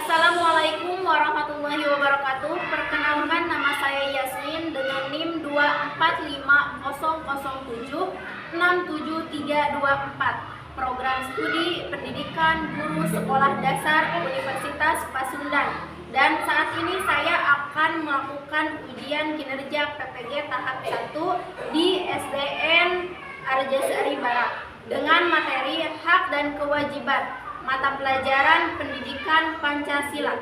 Assalamualaikum warahmatullahi wabarakatuh. Perkenalkan, nama saya Yasmin dengan NIM 24500076734. Program Studi Pendidikan Guru Sekolah Dasar Universitas Pasundan. Dan saat ini saya akan melakukan ujian kinerja PPG tahap 1 di SDN Arjasari Barat dengan materi hak dan kewajiban mata pelajaran pendidikan Pancasila.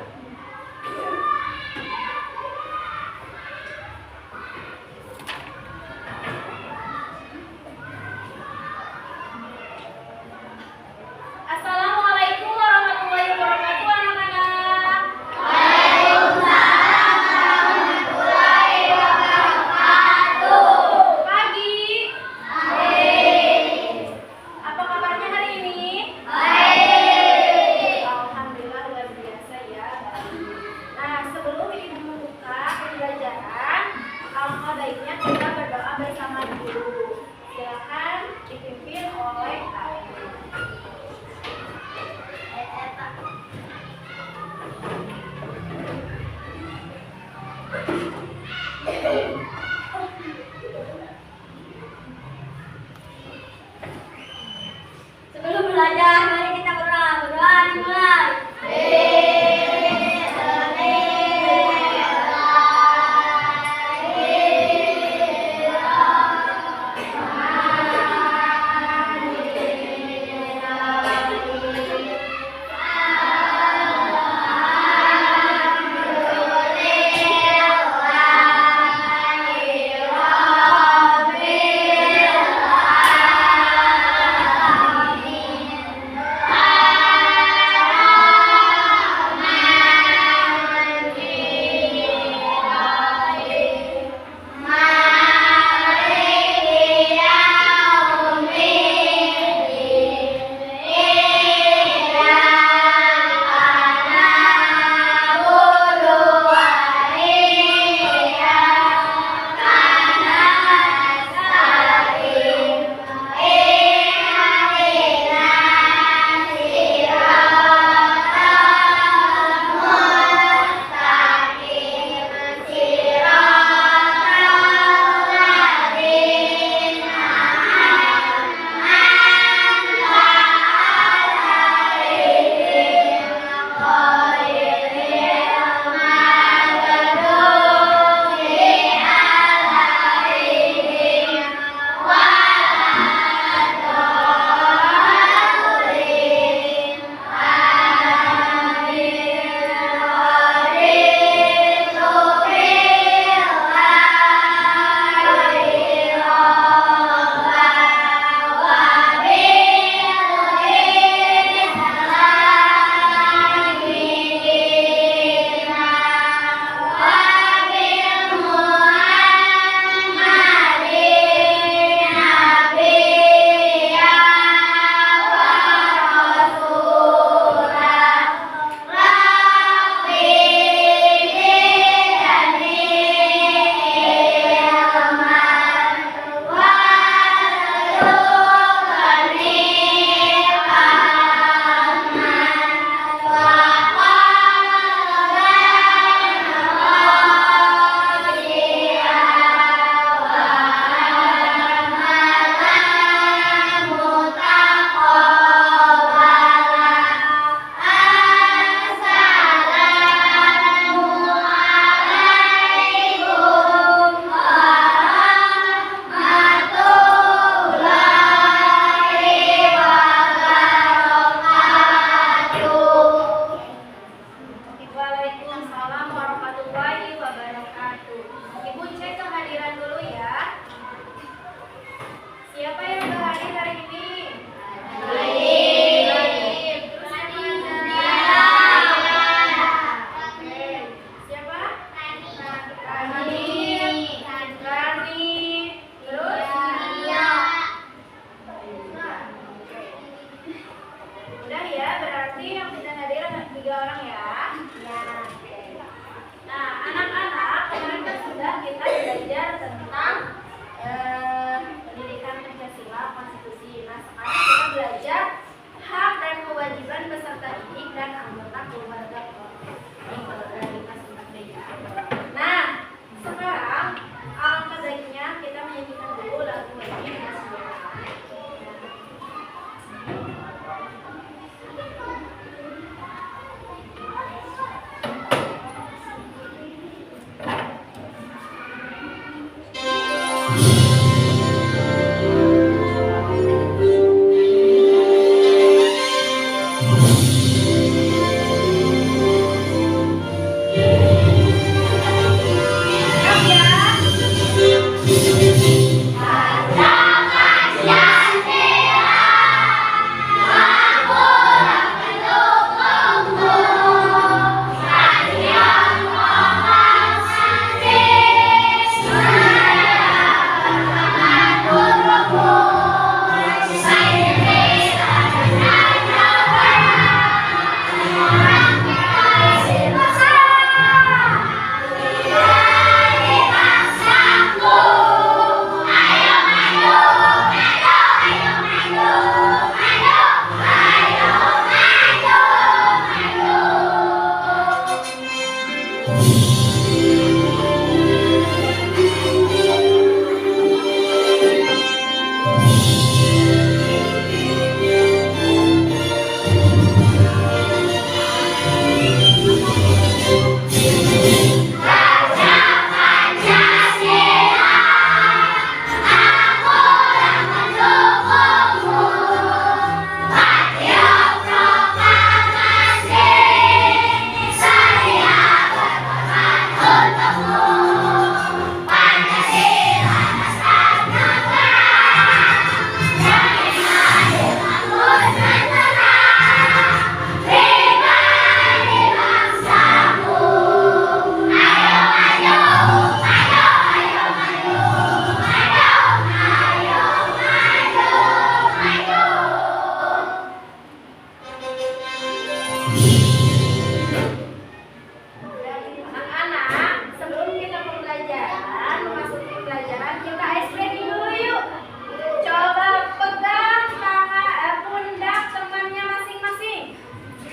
Assalamualaikum warahmatullahi wabarakatuh, anak-anak. Waalaikumsalam warahmatullahi wabarakatuh. Pagi. Baik. Apa kabarnya hari ini? Baik. Alhamdulillah, luar biasa ya. Nah,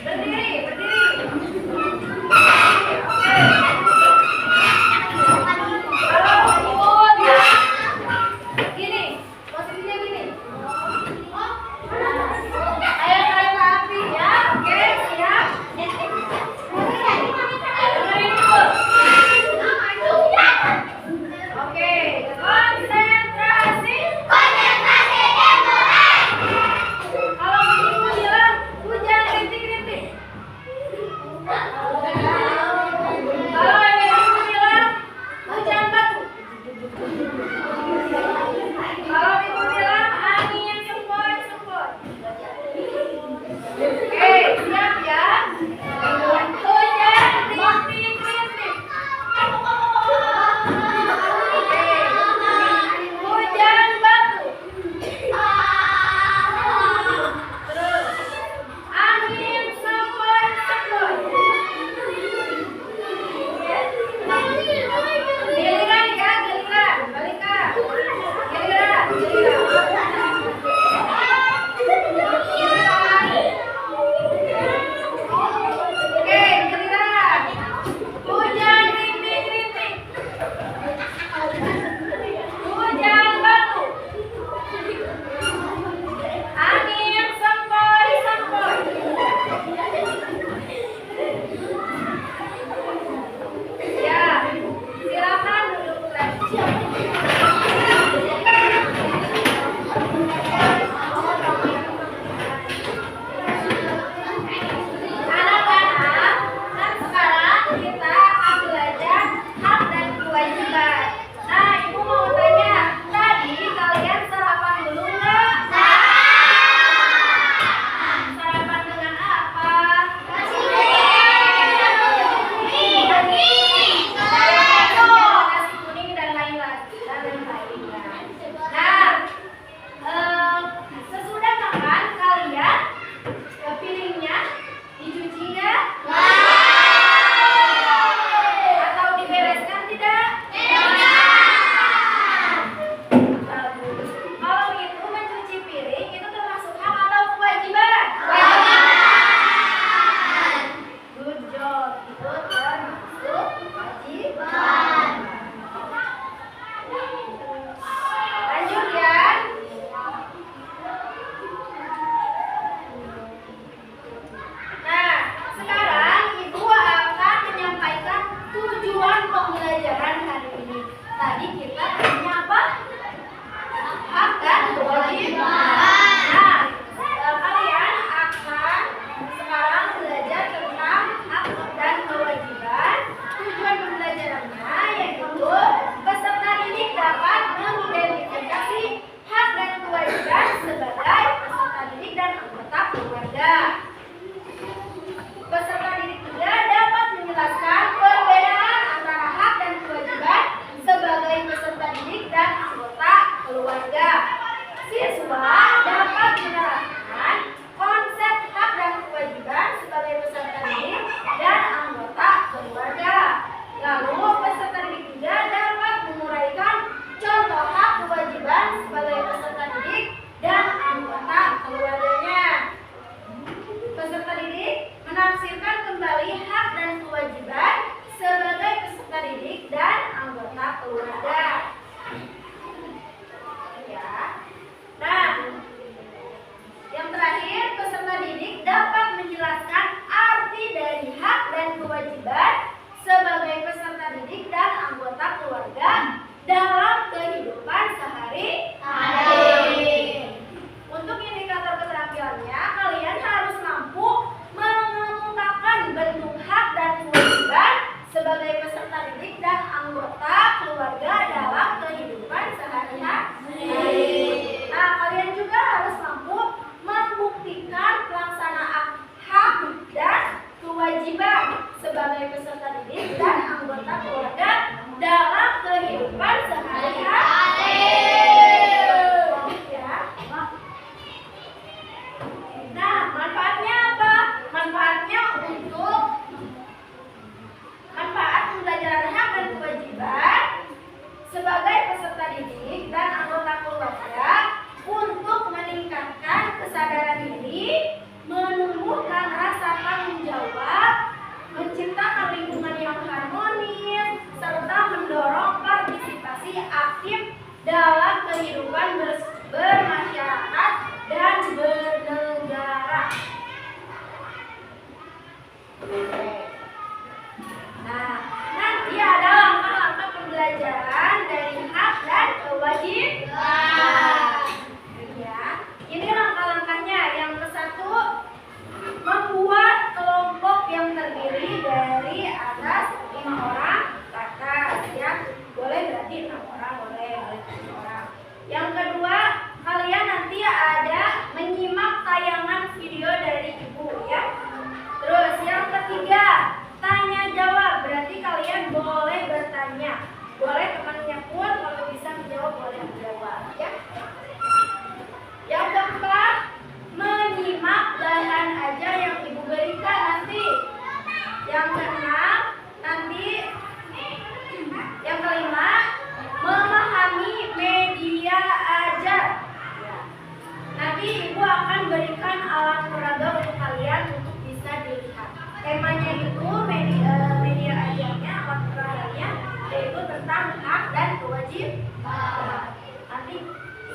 Berdiri, berdiri. Kalau ikut, gini, posisinya gini. Ayo kalian rapi ya, oke, siap. Dengerin dulu. Oke, konsentrasi. Kalau ibu bilang hujan rintik-rintik. Kalau ibu bilang hujan batu. Kalau ibu bilang angin sepoi-sepoi. Oke, siap ya. Hujan rintik-rintik. Oke, hujan batu. Terus, angin sepoi-sepoi. Giliran ya, giliran. Balikan. Giliran, Oke, giliran. Hujan rintik-rintik. Hujan batu. Angin sepoi-sepoi. Ya, silakan duduk lagi. Anak-anak, kan sekarang kita akan belajar hak dan kewajiban. Nah, ibu mau tanya, tadi kalian sarapan dulu nggak? Sarapan dengan apa? Nasi kuning dan lain-lainnya. Nah, sesudah makan kalian piringnya dicuci nggak? Atau dibereskan tidak? Bagus. Kalau itu mencuci piring itu termasuk hak atau kewajiban? Good job. Itu termasuk kewajiban. Lanjut ya. Nah, sekarang ibu akan menyampaikan tujuan pembelajaran hari ini. Tadi kita tanya apa? Hak dan kewajiban. Nah, kalian akan sekarang belajar tentang hak dan kewajiban. Tujuan pembelajarannya yaitu peserta didik dapat mengidentifikasi hak dan kewajiban sebagai peserta didik dan anggota keluarga. Peserta didik juga dapat menjelaskan perbedaan antara hak dan kewajiban sebagai peserta didik dan anggota keluarga. Siswa dapat menerapkan konsep hak dan kewajiban sebagai peserta didik dan anggota keluarga. Lalu peserta didik juga dapat menguraikan contoh hak kewajiban sebagai peserta didik dan anggota keluarganya. Peserta didik menafsirkan kembali hak dan kewajiban sebagai peserta didik dan anggota keluarga. Ya. Nah, yang terakhir, peserta didik dapat menjelaskan arti dari hak dan kewajiban sebagai peserta didik dan anggota keluarga dalam kehidupan sehari-hari. Untuk indikator keterampilannya, kalian harus mampu mengemukakan bentuk hak dan kewajiban sebagai peserta didik dan anggota keluarga dalam Nah, nanti ada langkah-langkah pembelajaran dari hak dan kewajiban. Ya, ini langkah-langkahnya. Yang ke satu, membuat kelompok yang terdiri dari atas 5 orang ke atas, ya. Boleh berarti 6 orang, boleh 7 orang. Yang kedua, kalian nanti ada menyimak tayangan video dari ibu, ya. Terus yang ketiga, tanya jawab. Berarti kalian boleh bertanya, boleh temannya pun kalau bisa menjawab boleh menjawab, ya. Yang keempat, menyimak bahan ajar yang ibu berikan nanti. Yang keenam, nanti yang kelima, memahami media ajar. Nanti ibu akan berikan alat peraga untuk kalian untuk bisa dilihat. Temanya itu media ajarnya, alat peraganya yaitu tentang hak dan kewajiban. Nanti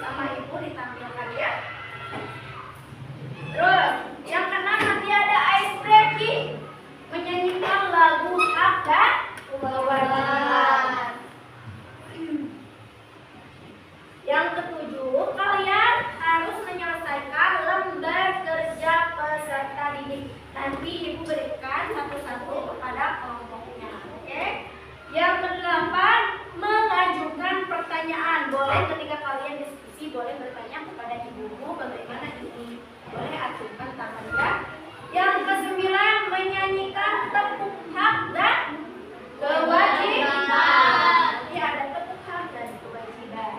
sama ibu ditampilkan, ya. Terus yang keenam, nanti ada ice breaking, menyanyikan lagu hak dan kewajiban. Yang ketujuh, kalian harus menyelesaikan lembar kerja peserta didik. Nanti ibu berikan satu-satu kepada kelompoknya, oke? Yang kedelapan, mengajukan pertanyaan. Boleh ketika kalian diskusi, boleh bertanya kepada ibumu bagaimana ini. Boleh ajukan tangannya. Yang kesembilan, menyanyikan tepuk hak dan kewajiban. Nanti ada tepuk hak dan kewajiban.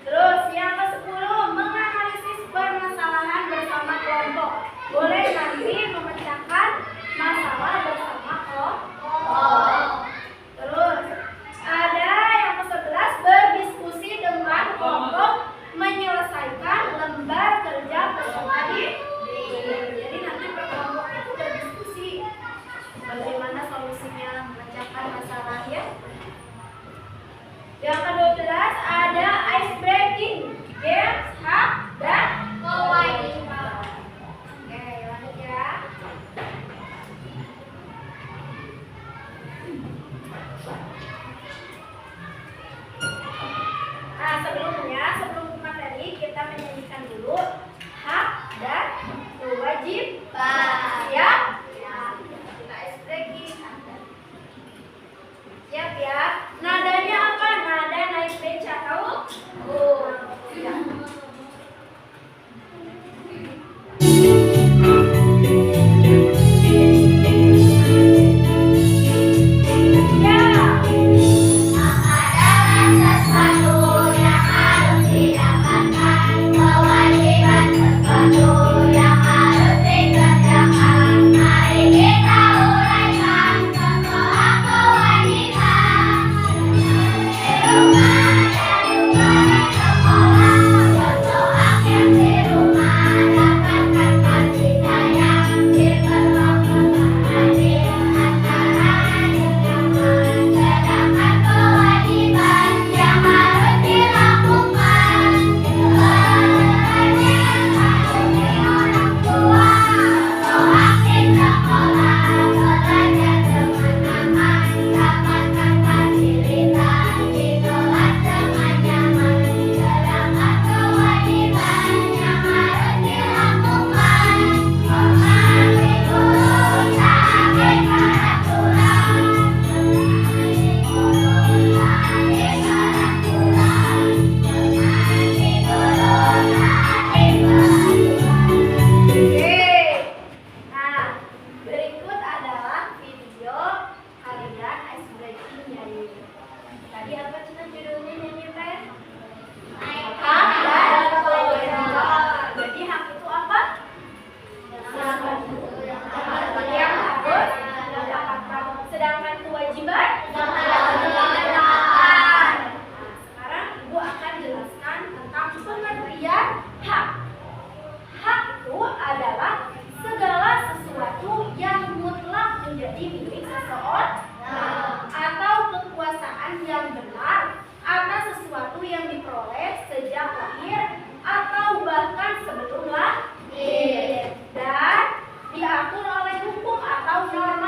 Terus yang ke-10, menganalisis permasalahan bersama kelompok. Boleh nanti memecahkan masalah bersama kelompok. Terus ada yang ke-11, berdiskusi dengan kelompok, menyelesaikan lembar kerja peserta didik. Jadi nanti per kelompok itu berdiskusi bagaimana solusinya memecahkan masalah, ya. Yang ke-12 ada ice breaking, games, hak dan kewajiban. Oke, lanjut, ya. Nah, sebelum materi kita menyanyikan dulu hak dan kewajiban. Ya? Kita ice breaking. Siap, ya? Nadanya apa? Nada naik beca, tahu? Ya. bahkan sebelum lahir dan diatur oleh hukum atau norma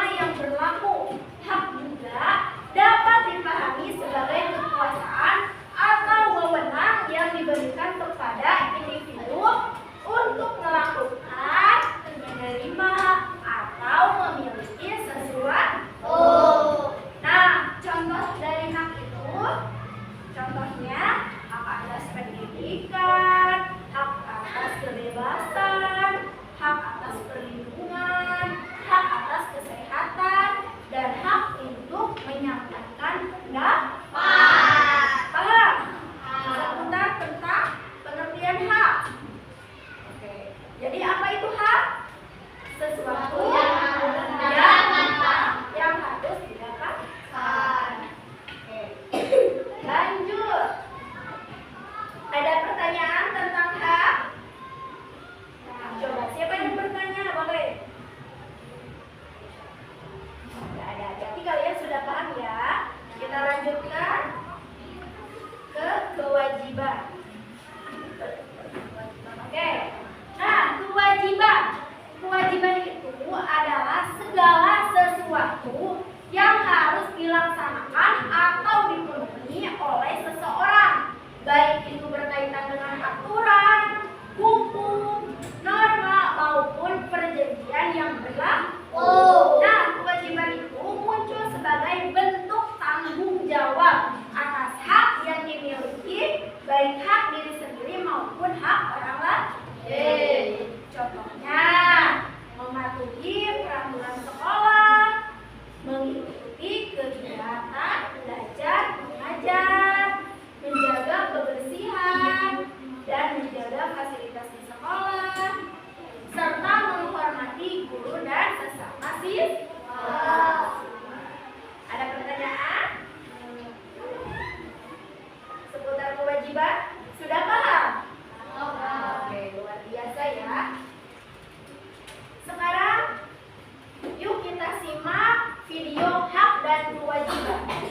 simak video hak dan kewajiban.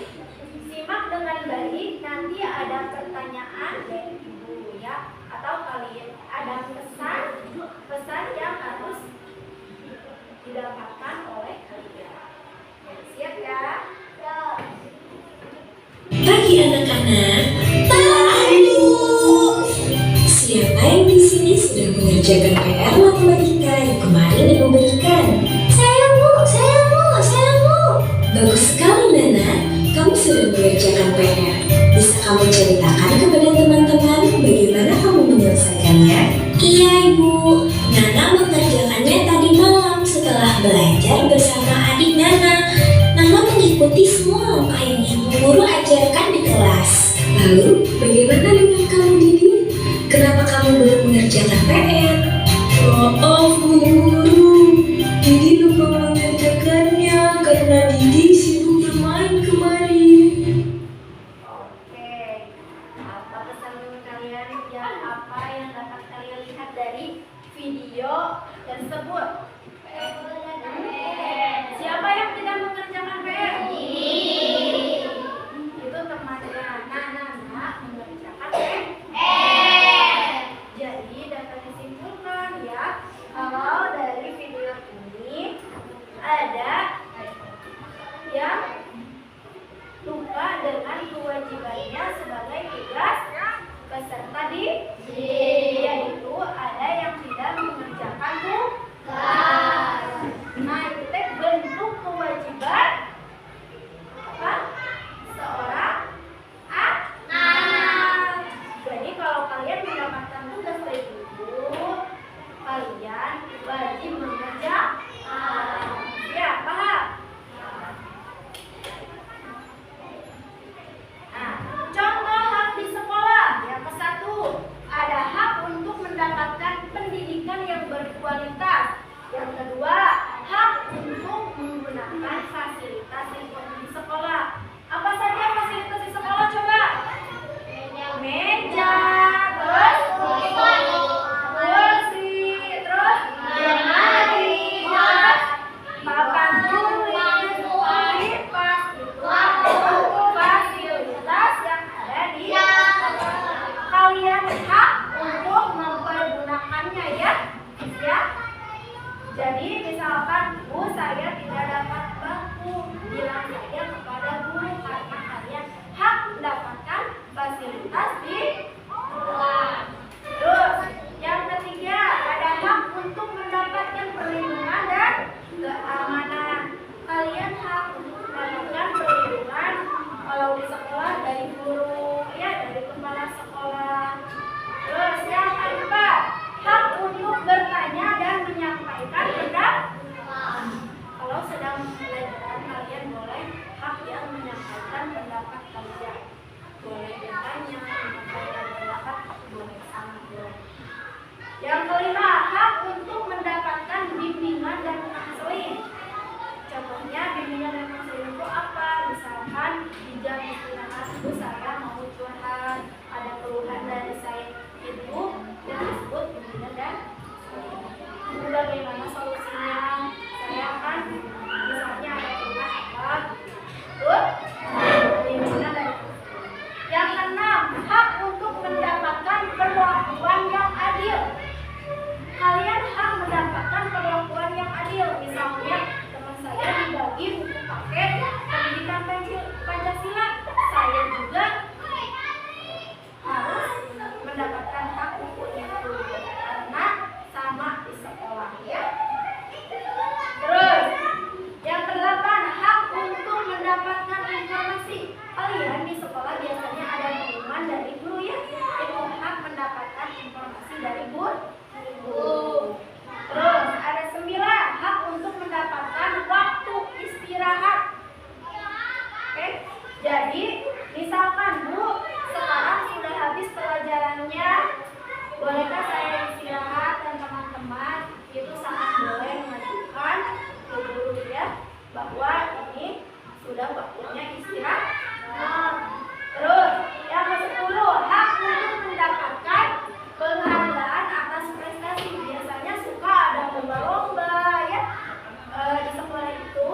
Simak dengan baik, nanti ada pertanyaan dari ibu ya, atau kalian ada pesan yang harus didapatkan oleh kalian. Siap ya? Bagi anak-anak, tahu siapa yang di sini sudah mengerjakan PR matematika yang kemarin ibu berikan? Saya bu. Bagus sekali Nana, kamu sudah mengerjakan PR. Bisa kamu ceritakan kepada teman-teman bagaimana kamu menyelesaikannya? Iya ibu, Nana mengerjakannya tadi malam setelah belajar bersama adik Nana. Nana mengikuti semua langkah yang ibu guru ajarkan di kelas. Lalu, bagaimana dengan kamu Didi? Kenapa kamu belum mengerjakan PR? Maaf Bu Guru, Didi lupa mengerjakannya karena Didi sibuk bermain kemarin. Oke, apa pesan kalian ya? Apa yang dapat kalian lihat dari video tersebut? Siapa yang tidak mengerjakan PR? Itu temannya Nana mengerjakan PR. Jadi dapat disimpulkan ya, kalau dari video ini ada yang lupa dengan kewajibannya sebagai tugas peserta yaitu ada yang tidak mengerjakan tugas. Nah, itu teh bentuk kewajiban apa? Seorang anak. Jadi kalau kalian mendapatkan tugas dari guru, kalian wajib mengerjakan. Ya, paham? Nah, contoh hak di sekolah. Yang ke-1, ada hak untuk mendapatkan pendidikan yang berkualitas. Yang kedua, hak untuk menggunakan fasilitas di sekolah. Apa saja fasilitas di sekolah coba? Meja, terus kursi, terus lemari, papan tulis, kipas, fasilitas yang ada di sekolah. Kalian hak untuk mempergunakannya ya. Siap? Jadi misalkan Bu, saya tidak dapat bangku, bilang saja kepada guru karena kalian hak mendapatkan fasilitas di sekolah. Terus yang ketiga, ada hak untuk mendapatkan perlindungan dan keamanan. Kalian hak untuk mendapatkan perlindungan kalau di sekolah dari guru, ya dari kepala sekolah. Terus yang keempat, hak untuk bertanya dan menyampaikan pendapat. Kalau sedang pelajaran kalian boleh hak yang menyampaikan pendapat kalian. Boleh bertanya, menyampaikan pendapat, boleh sangat boleh. Yang kelima, hak untuk mendapatkan bimbingan dan konseling. Contohnya bimbingan dan konseling itu apa? Misalkan di jam istirahat itu saya mau curhat, ada keluhan dari saya itu yang disebut bimbingan dan konseling. Itu bagaimana solusinya? Saya akan misalnya ada keluhan apa? Terus bimbingan dan konseling. Yang keenam, hak untuk mendapatkan perlakuan yang adil. Kalian hak mendapatkan perlakuan yang adil. Misalnya teman saya dibagi buku paket pendidikan Pancasila, saya juga harus mendapatkan hak buku itu karena sama di sekolah ya. Terus yang kedelapan, hak untuk mendapatkan informasi. Kalian di sekolah biasanya ada pengumuman dari guru ya, itu hak mendapatkan informasi dari guru. Terus ada 9, hak untuk mendapatkan waktu istirahat. Oke, jadi misalkan Bu, sekarang sudah habis pelajarannya, bolehkah saya istirahat? Dan teman-teman itu sangat boleh mengajukan ke guru ya, bahwa ini sudah waktunya istirahat. Terus yang ke-10, hak untuk mendapatkan penghargaan atas prestasi. Biasanya suka ada lomba-lomba ya di sekolah itu.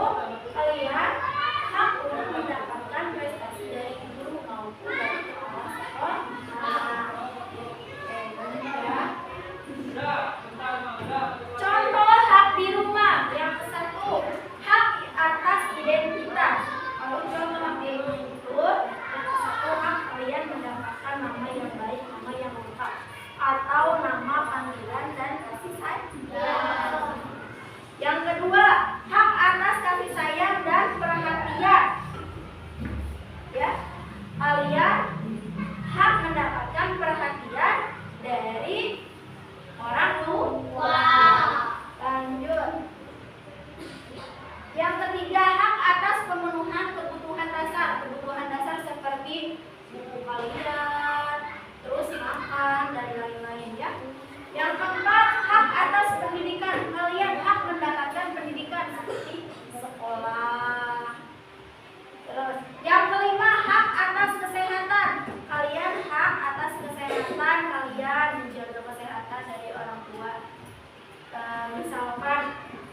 Yang ketiga, hak atas pemenuhan kebutuhan dasar. Kebutuhan dasar seperti buku kalian, terus makan dan lain-lain ya. Yang keempat, hak atas pendidikan. Kalian hak mendapatkan pendidikan seperti sekolah. Terus, yang kelima, hak atas kesehatan. Kalian hak atas kesehatan, kalian menjaga kesehatan dari orang tua. Misalkan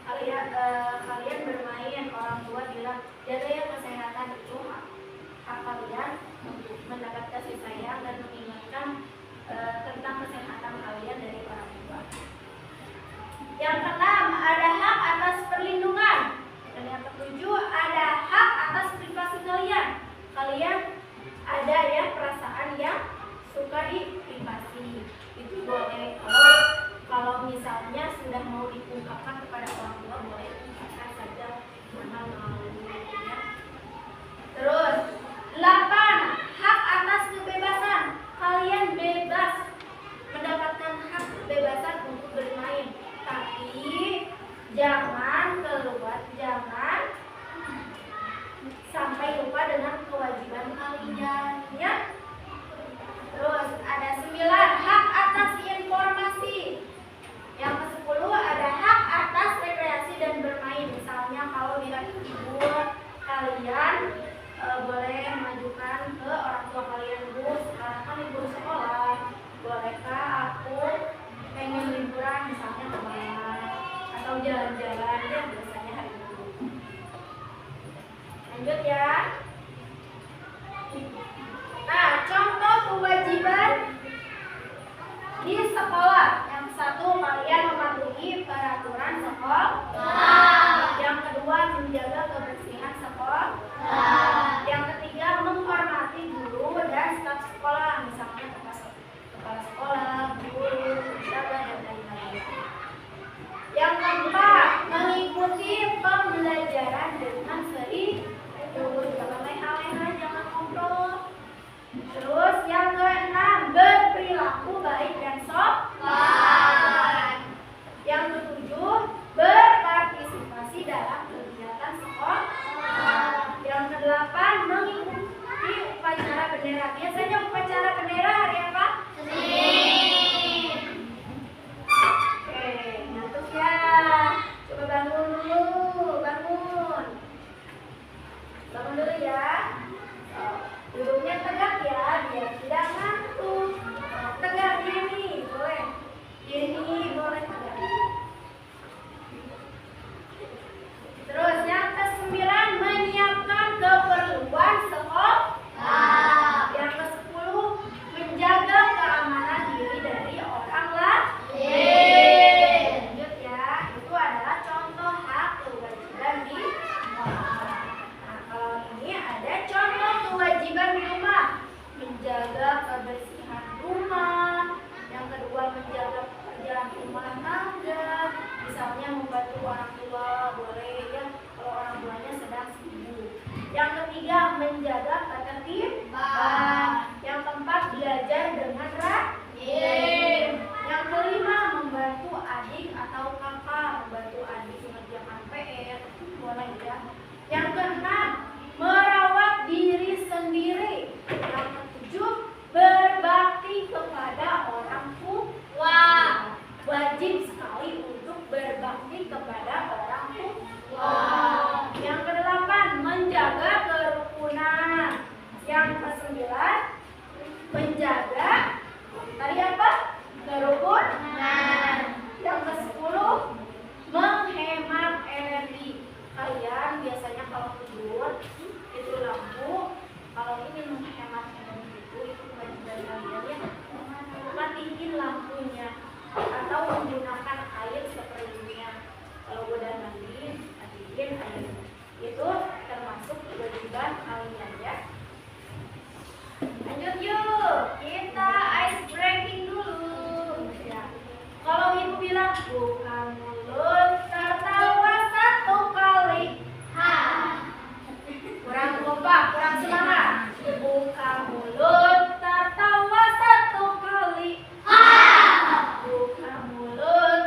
kalian bermain, orang tua bilang jaga ya kesehatan, itu hak kalian untuk mendapat kasih sayang dan mengingatkan tentang kesehatan kalian dari orang tua. Yang keenam, ada hak atas perlindungan. Dan yang ketujuh, ada hak atas privasi kalian. Kalian ada ya perasaan yang suka di privasi. Itu boleh. Kalau misalnya sudah mau diungkapkan kepada orang tua, boleh ungkapkan saja, jangan malu ya. Terus 8, hak atas kebebasan. Kalian bebas mendapatkan hak kebebasan untuk bermain, tapi jangan keluar, jangan sampai lupa dengan kewajiban kalian ya. Terus ada 9, hak atas informasi. Yang ke-10 ada hak atas rekreasi dan bermain. Misalnya kalau bila libur, kalian boleh mengajukan ke orang tua kalian, Bu, sekarang kan libur sekolah, bolehkah aku pengen liburan misalnya kemana atau jalan-jalan ya, biasanya hari itu. Lanjut ya. Nah, contoh kewajiban di sekolah. Yang satu, kalian mematuhi peraturan sekolah. Yang kedua, menjaga kebersihan sekolah. Yang ketiga, menghormati guru dan staf sekolah, misalnya kepala sekolah, guru, penjaga dan lain-lain. Yang keempat, mengikuti pembelajaran dengan serius. Jangan leha-leha, jangan ngobrol. Terus yang keenam, berperilaku baik dan sopan. Yang ketujuh, berpartisipasi dalam kegiatan sekolah. Yang kedelapan, mengikuti upacara bendera. Biasanya upacara bendera hari apa? Senin. Oke, ngantuk ya. Coba bangun dulu, bangun. Bangun dulu ya. Duduknya tegak ya, biar tidak ngantuk. Tegak gini, boleh. Gini, boleh tegak. Terus yang ke-9, menyiapkan keperluan sekolah. Yang ke-10, menjaga keamanan diri dari orang lain. Lanjut ya, itu adalah contoh hak kewajiban di sekolah. Nah, kalau ini ada contoh kewajiban di rumah, menjaga kebersihan rumah. Yang kedua, menjaga pekerjaan rumah tangga, misalnya membantu orang tua, boleh ya kalau orang tuanya sedang sibuk. Yang ketiga, menjaga ketertiban. Yang keempat, belajar dengan rajin. Yang kelima, membantu adik atau kakak, membantu adik mengerjakan PR, boleh ya. Yang keenam, merawat diri sendiri. Yang ketujuh, berbakti kepada orang tua. Wajib sekali untuk berbakti kepada orang tua. Yang kedelapan, menjaga kerukunan. Yang ke-9, menjaga tadi apa? Kerukunan. Yang ke-10, menghemat energi. Kalian biasanya kalau tidur itu lampu, kalau ingin menghemat energi itu kewajiban kalian ya, matiin lampunya atau menggunakan air spraynya. Kalau udah mandi, matiin air. Itu termasuk kewajiban kalian ya. Lanjut yuk, kita ice breaking dulu ya. Kalau ibu bilang buka mulut, tertawa 1 kali. Kurang kompak, kurang semangat. Buka mulut, tertawa 1 kali. Buka mulut,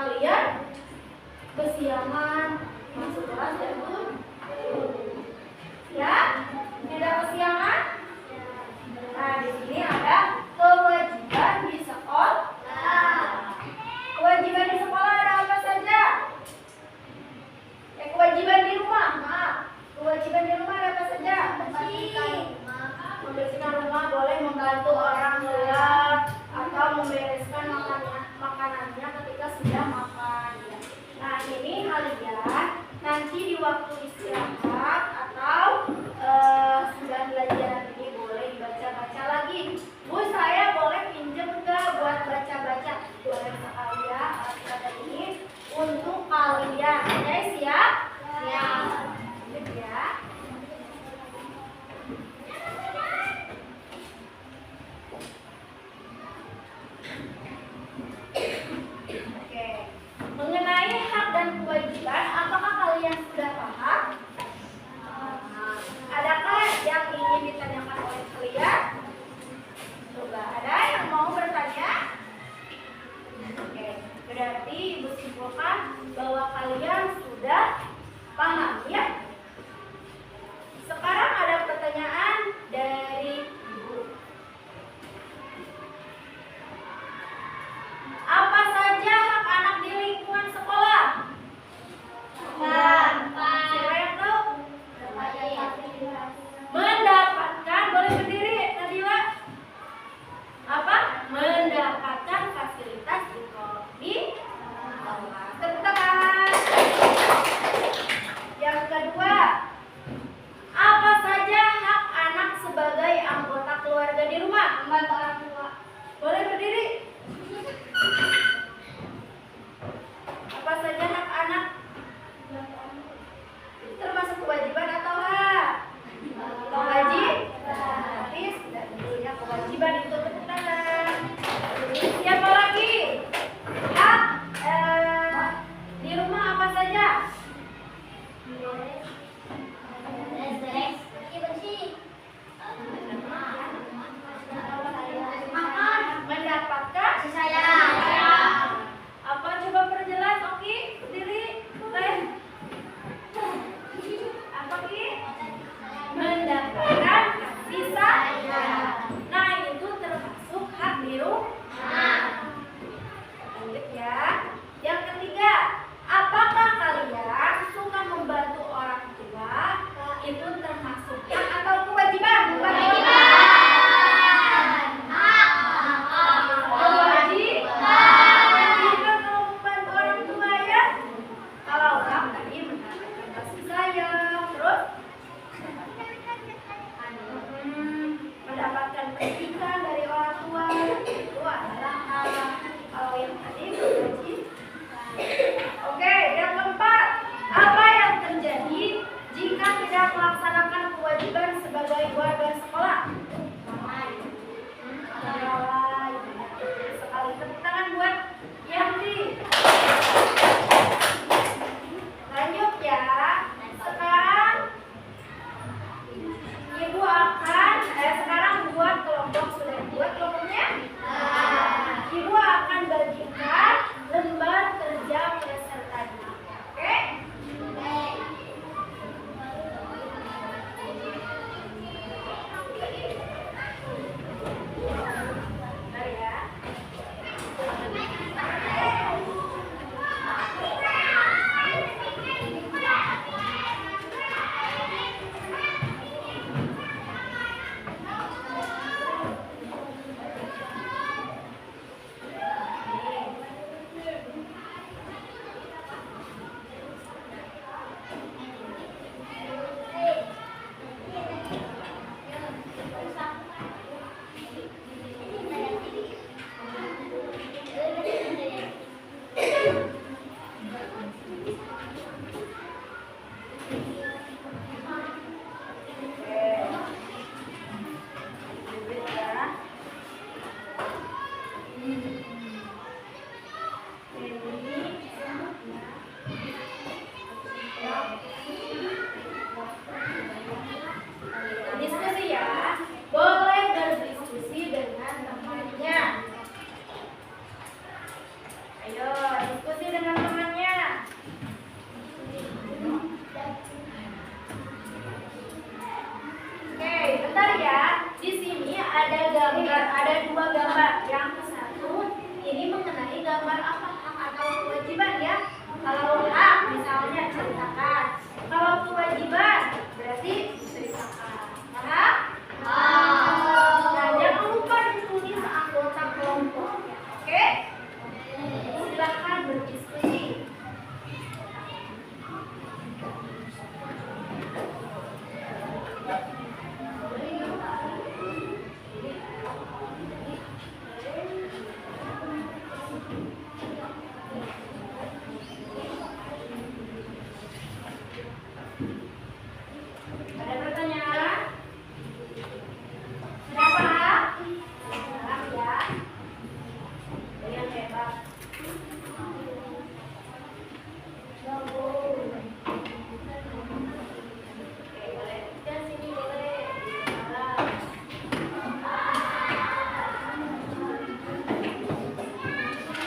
kalian kesiangan masuk kelas ya Bu? Ya? Tidak kesiangan? Nah, di sini ada kewajiban di sekolah. Kewajiban di sekolah ada apa saja? Kewajiban di rumah, maaf. Kewajiban di rumah ada apa saja? Membersihkan rumah, boleh membantu orang tua atau membereskan makanannya ketika sudah makan. Nah, ini kalian nanti di waktu istirahat atau sudah belajar ini boleh dibaca-baca lagi. Bu, saya boleh pinjam nggak buat baca-baca? Boleh sekali ya, alat ini untuk kalian. Oke, siap? Siap. Gitu ya. Oke. Mengenai hak dan kewajiban, apakah kalian sudah paham? Adakah yang ingin ditanyakan oleh kalian? gambar, ada dua gambar. Yang satu ini mengenai gambar apa, hak atau kewajiban ya. Kalau hak misalnya ceritakan, kalau kewajiban berarti ceritakan. Paham? Nah, jangan lupa ditulis anggota kelompoknya. Oke? Silakan berdiskusi. Ada pertanyaan? Sudah paham? Paham ya? Yang hebat. Oke, boleh. Dan sini boleh.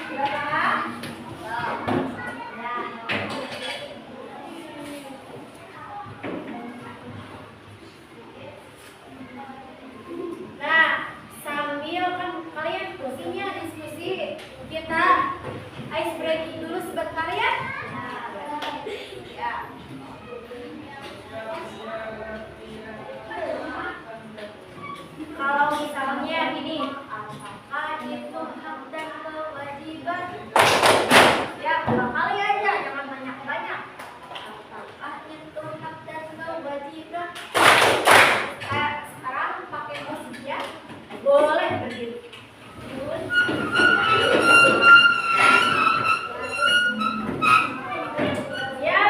Sudah paham? Nah, sambil kan kalian diskusinya diskusi, kita ice breaking dulu sebentar ya. Ya. Kalau misalnya ini, apakah itu hak dan kewajiban? Ya, dua kali aja, jangan banyak-banyak. Apakah itu hak dan kewajiban? Sekarang pakai musik ya. Boleh berdiri. Ya.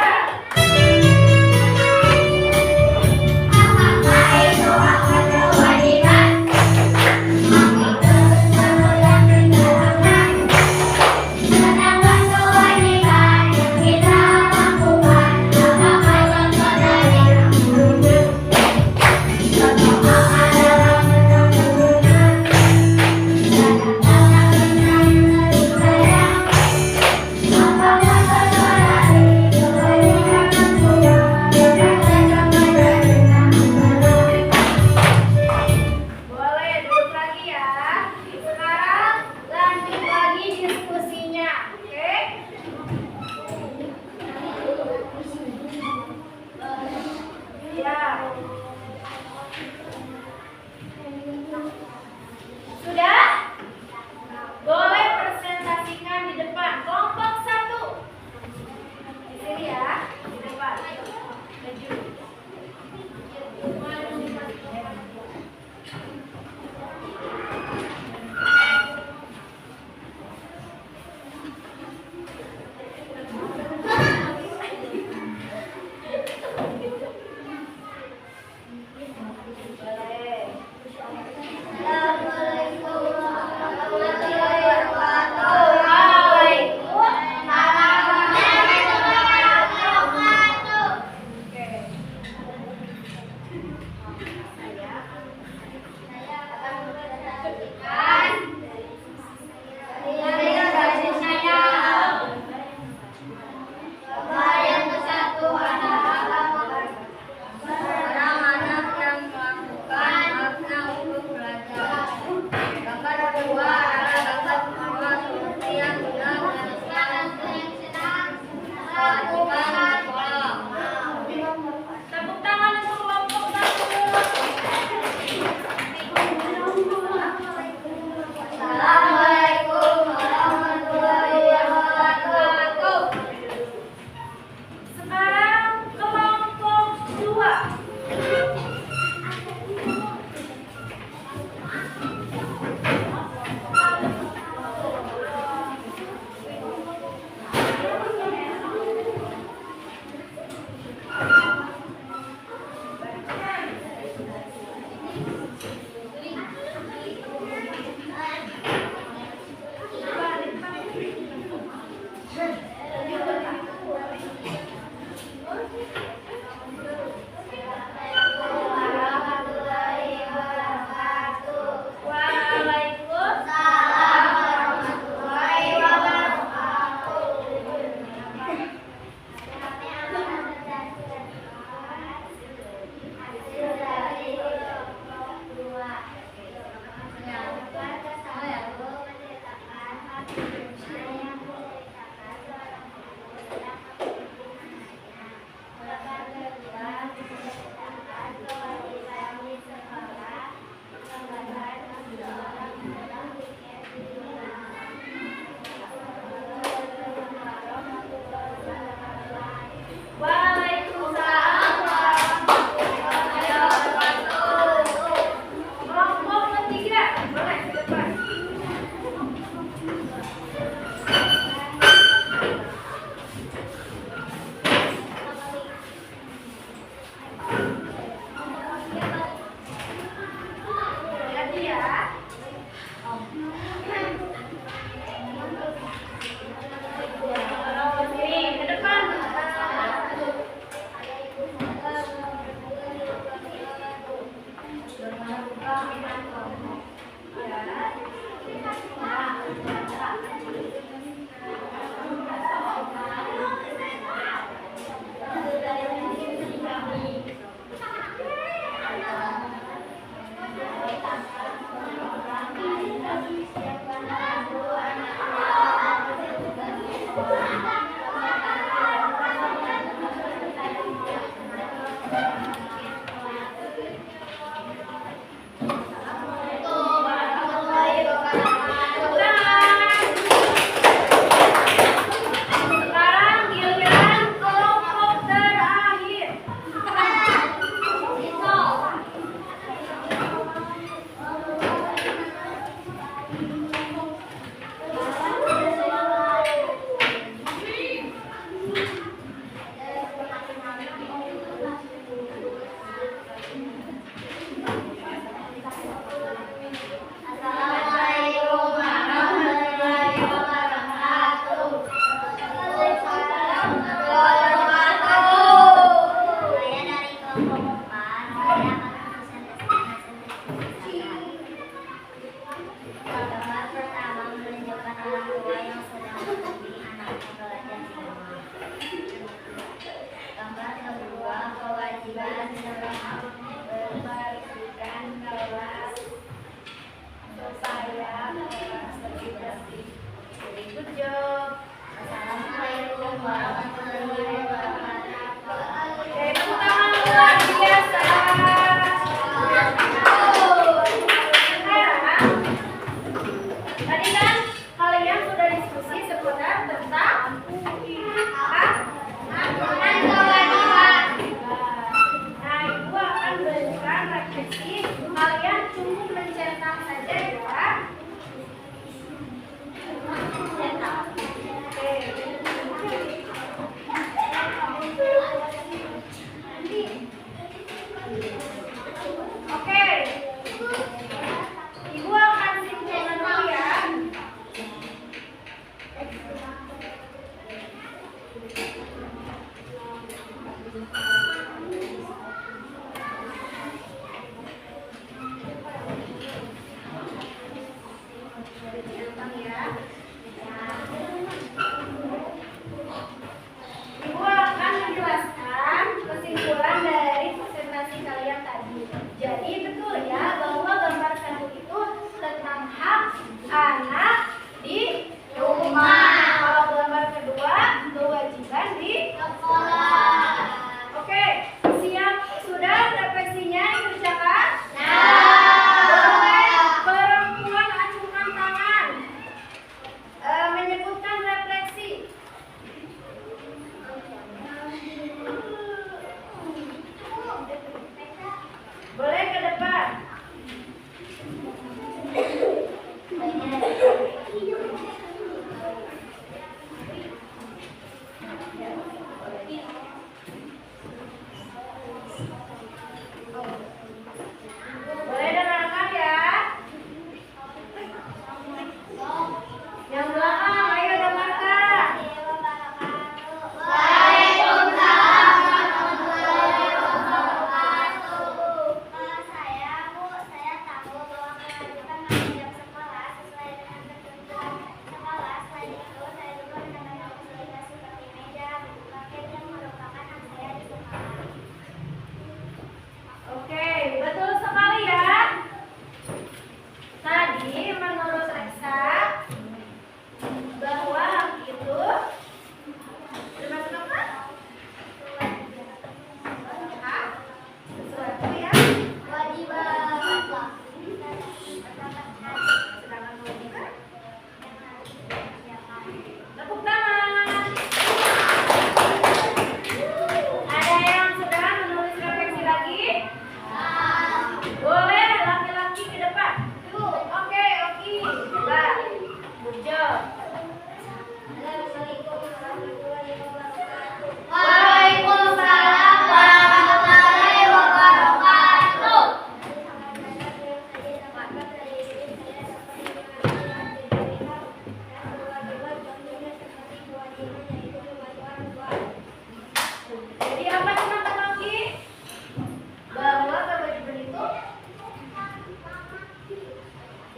Apakah itu hak dan kewajiban?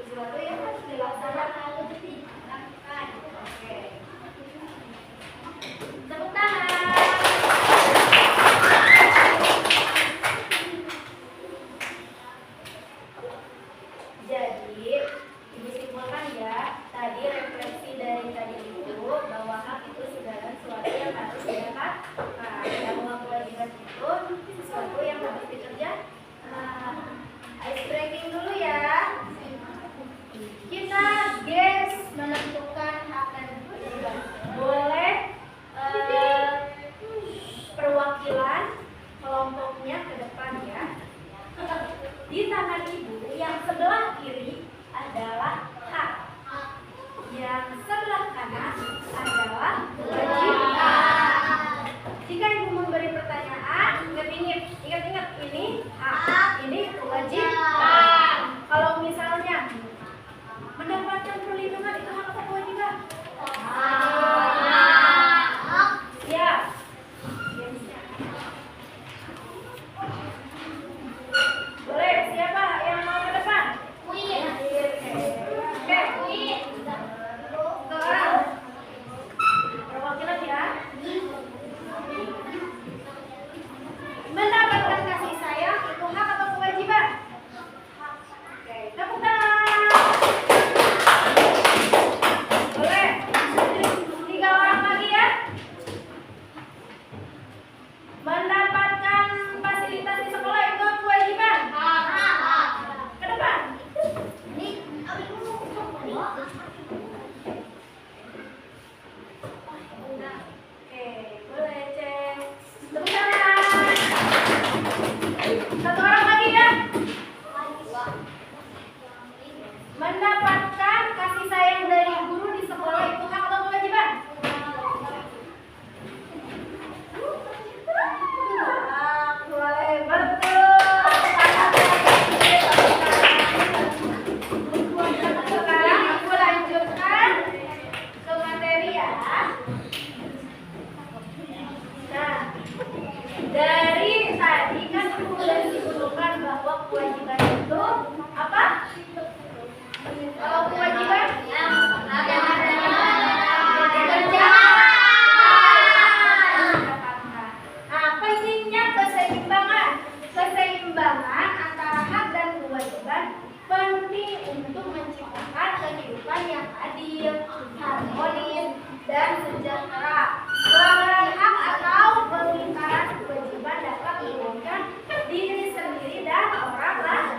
sesuatu yang harus dilaksanakan. Oke. Tepuk tangan. Jadi, Ibu simpulkan ya, tadi refleksi dari tadi itu bahwa hak itu segala sesuatu yang harus dilakukan, bahwa kewajiban itu sesuatu yang harus dikerjakan. Ice breaking dulu ya. Kita guys menentukan hak dan kewajiban. Boleh perwakilan kelompoknya ke depan ya. Di tangan ibu yang sebelah kiri adalah hak, yang sebelah kanan adalah kewajiban. Jika ibu memberi pertanyaan, ingat ini hak, ini kewajiban. Kalau misalnya mendapatkan perlindungan itu hak atau kewajiban? Ya. Boleh, siapa yang mau ke depan? Oke. Sekarang perwakilan ya. Mendapatkan kasih sayang itu hak atau kewajiban? Oke, tepuk tangan. Boleh. 3 orang lagi ya. Mendapatkan fasilitas di sekolah itu kewajiban? Ke depan. Oke, boleh cek. Tepuk tangan. 1 orang lagi ya. Mendapatkan kasih sayang dari guru di sekolah itu hak atau kewajiban? Boleh, betul. Sekarang aku lanjutkan ke materi ya. Nah, dari tadi kan aku sudah disebutkan bahwa kewajiban itu apa? Kalau kewajiban nah, pentingnya keseimbangan. Keseimbangan antara hak dan kewajiban penting untuk menciptakan kehidupan yang adil, harmonis, dan sejahtera. Pelanggaran hak atau pengingkaran kewajiban dapat merugikan diri sendiri dan orang lain.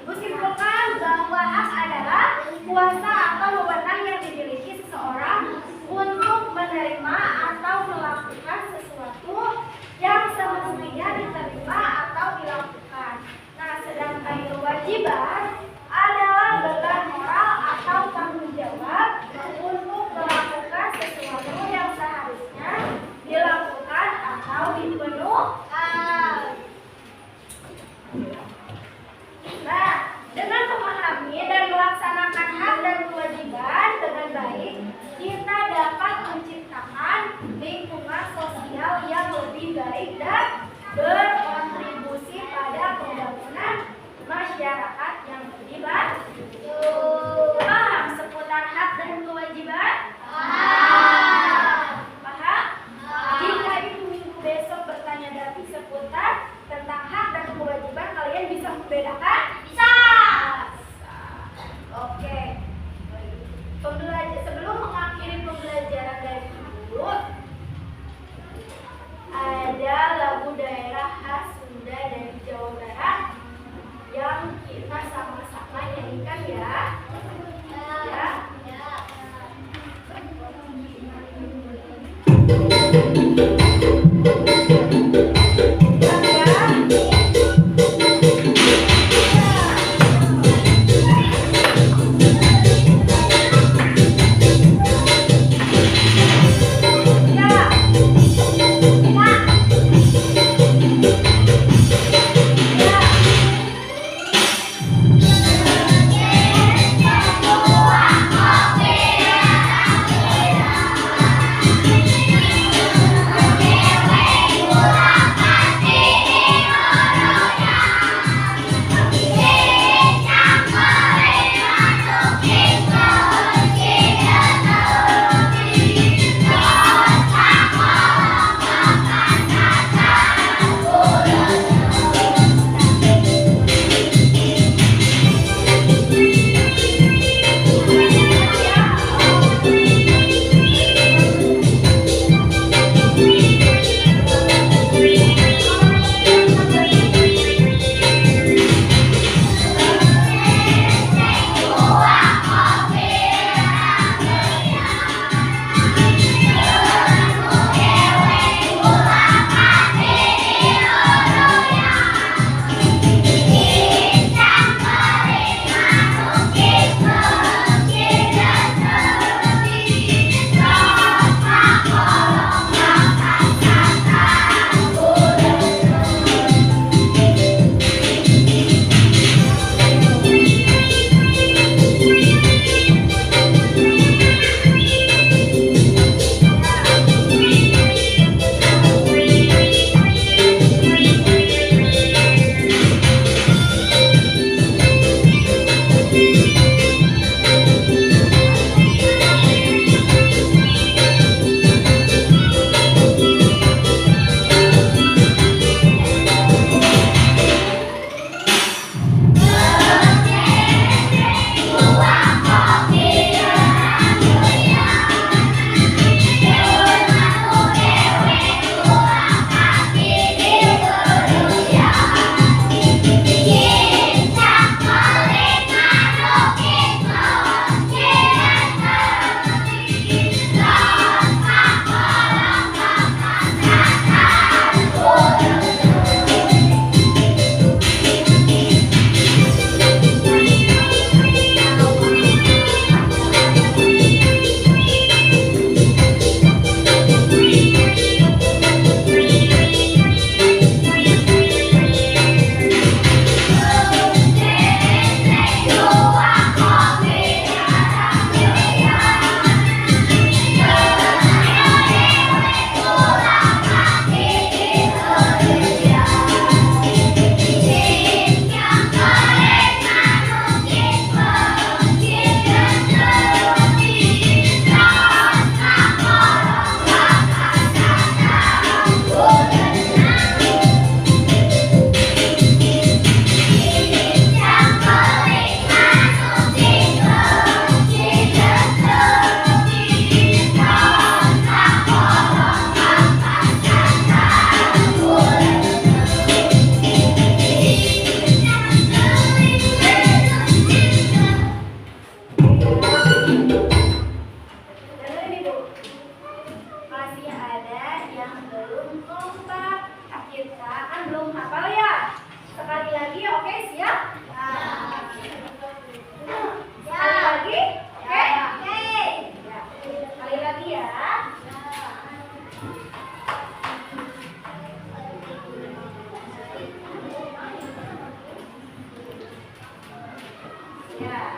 Ibu simpulkan bahwa hak adalah kuasa atau wewenang yang dimiliki seseorang untuk menerima atau melakukan sesuatu yang semestinya diterima atau dilakukan. Nah, sedangkan kewajiban adalah beban moral atau tanggung jawab untuk melakukan sesuatu yang seharusnya dilakukan atau dipenuhkan. Nah, dengan memahami dan melaksanakan hak dan kewajiban dengan baik, kita dapat menciptakan lingkungan sosial yang lebih baik dan berkontribusi pada pembangunan masyarakat yang lebih baik. Paham seputar hak dan kewajiban? Paham? Jika ibu minggu besok bertanya lagi seputar tentang hak dan kewajiban, kalian bisa membedakan? Bisa. Oke. Sebelum mengakhiri pembelajaran dari ibu, ada lagu daerah khas Sunda dari Jawa Barat yang kita Ya.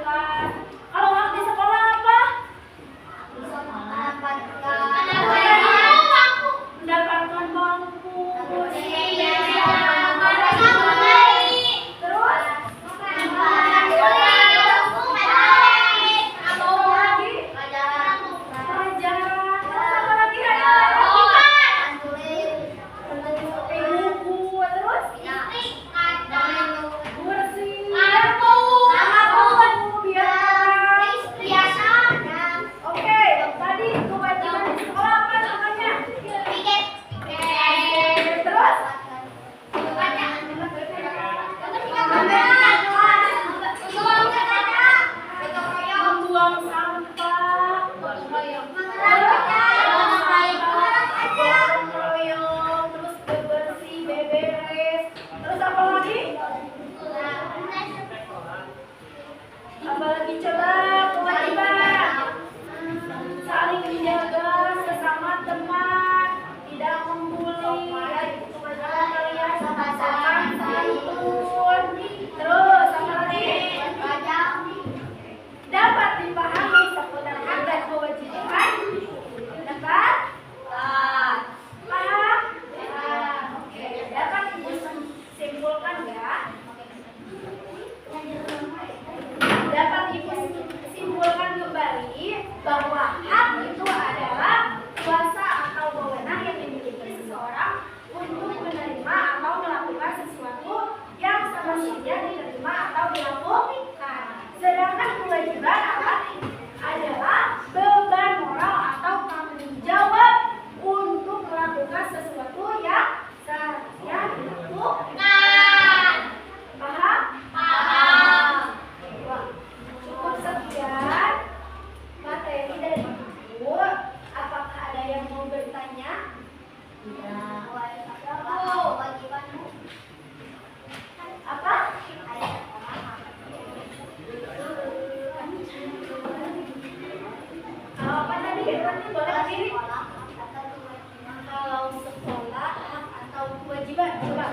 Semangat. Kalau waktu di sekolah boleh berdiri. Kalau sekolah hak atau kewajiban? Coba.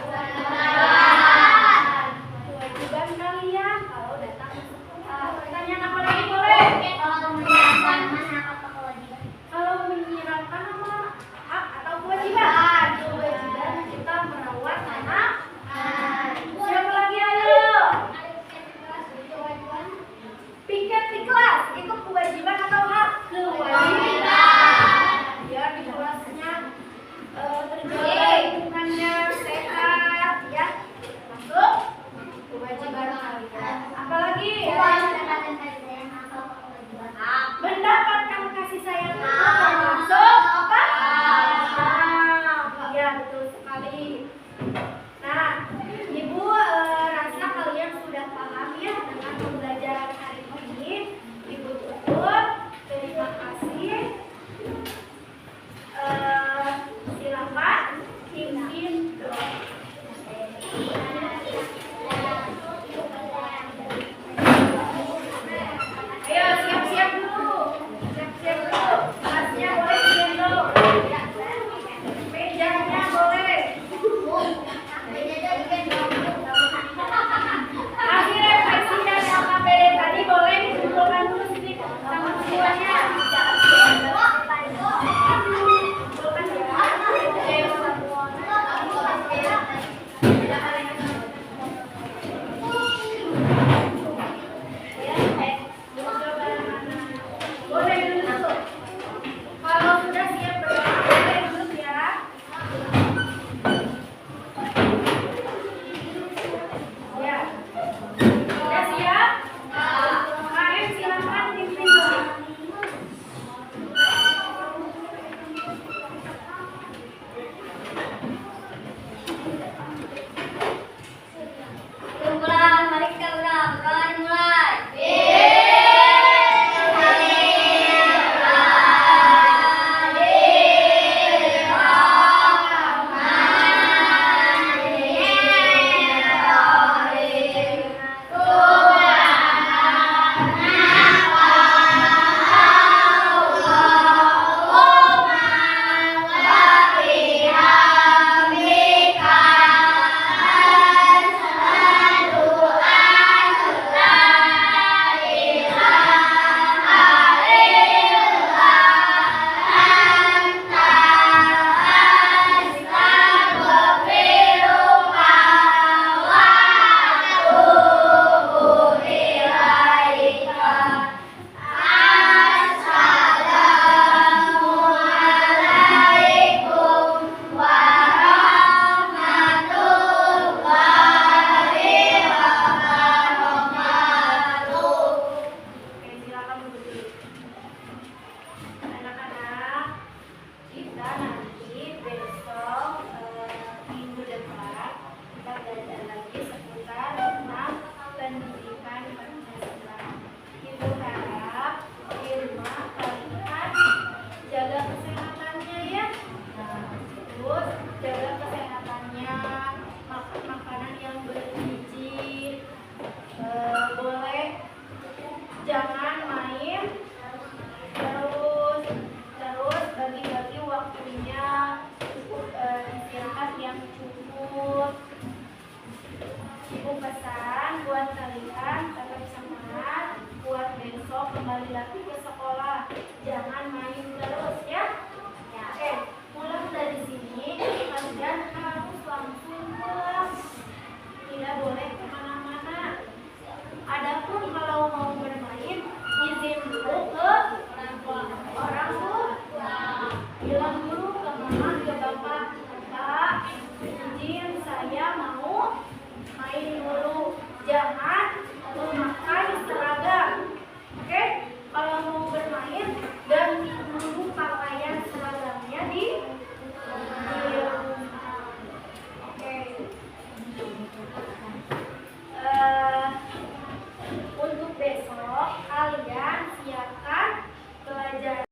Kewajiban kalian kalau datang ke sekolah. Pertanyaan apa lagi boleh? Kalau menyiapkan hak atau kewajiban? Kalau menyiapkan apa? Hak atau kewajiban? Kewajiban kita merawat anak. Siapa lagi ayo? Piket di kelas itu kewajiban atau hak? Kewajiban. Biar di kelasnya terjaga lingkungannya sehat ya. Masuk kewajiban kalian. Apalagi? Mendapatkan kasih sayang itu termasuk apa? Ya betul sekali. Nah, Ibu rasa kalian sudah paham ya dengan pembelajaran hari ini. Ibu tutup. Terima kasih. Silakan pimpin doa. Ayo siap-siap dulu. Siap-siap dulu. Kelasnya boleh digendong. Mejanya boleh. Hasil refleksi dari LKPD tadi boleh dikumpulkan dulu sini sama semuanya. Boleh dulu. Kalau sudah siap berdoa, boleh duduk ya. Ya. Sudah siap? KM silakan pimpin doa. Mari kita berdoa mulai. Oke, silakan berdiri. Anak-anak, kita nanti besok minggu depan kita belajar lagi seputar tentang pendidikan Pancasila. Ibu harap di rumah kalian jaga kesehatannya ya. Terus jaga kesehatannya, makan makanan yang bergizi. Boleh jangan main, terus bagi-bagi waktunya, cukup istirahat yang cukup. Ibu pesan buat kalian tetap semangat buat besok kembali lagi ke sekolah.